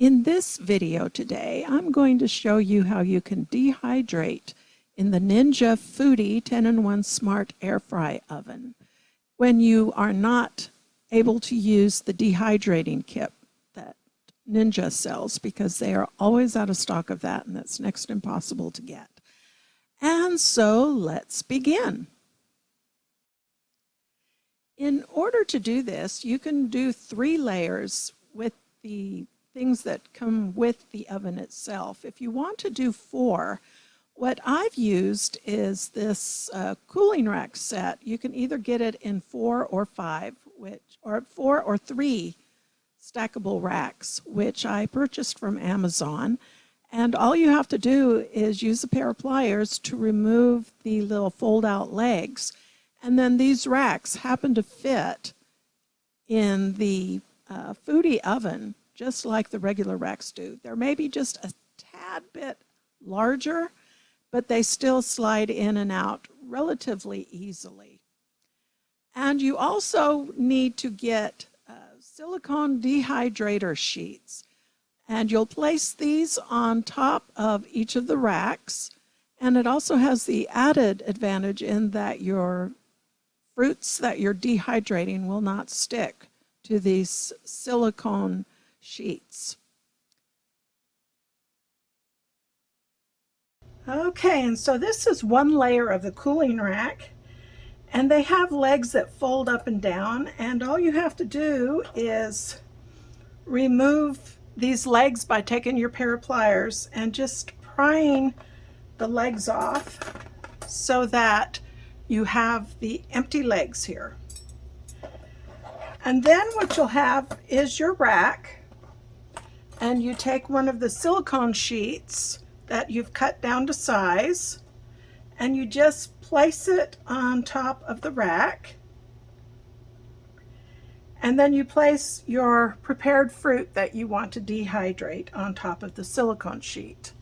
In this video today, I'm going to show you how you can dehydrate in the Ninja Foodi 10-in-1 Smart Air Fry Oven when you are not able to use the dehydrating kit that Ninja sells, because they are always out of stock of that and that's next to impossible to get. And so let's begin. In order to do this, you can do 3 layers with the things that come with the oven itself. If you want to do 4, what I've used is this cooling rack set. You can either get it in 4 or 5, or 4 or 3 stackable racks, which I purchased from Amazon. And all you have to do is use a pair of pliers to remove the little fold-out legs. And then these racks happen to fit in the Foodi oven just like the regular racks do. They're maybe just a tad bit larger, but they still slide in and out relatively easily. And you also need to get silicone dehydrator sheets. And you'll place these on top of each of the racks. And it also has the added advantage in that your fruits that you're dehydrating will not stick to these silicone sheets. Okay, and so this is one layer of the cooling rack, and they have legs that fold up and down, and all you have to do is remove these legs by taking your pair of pliers and just prying the legs off so that you have the empty legs here. And then what you'll have is your rack, and you take one of the silicone sheets that you've cut down to size, and you just place it on top of the rack. And then you place your prepared fruit that you want to dehydrate on top of the silicone sheet.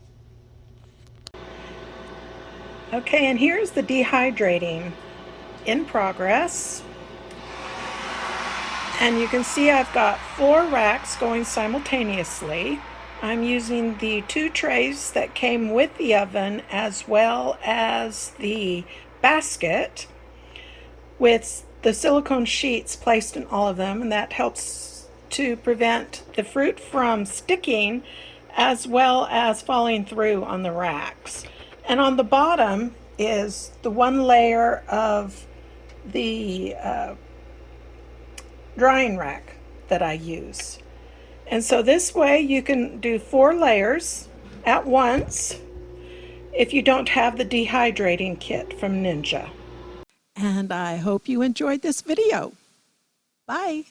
Okay, and here's the dehydrating in progress. And you can see I've got 4 racks going simultaneously. I'm using the 2 trays that came with the oven as well as the basket with the silicone sheets placed in all of them, and that helps to prevent the fruit from sticking as well as falling through on the racks. And on the bottom is the one layer of the drying rack that I use. And so this way you can do 4 layers at once if you don't have the dehydrating kit from Ninja. And I hope you enjoyed this video. Bye.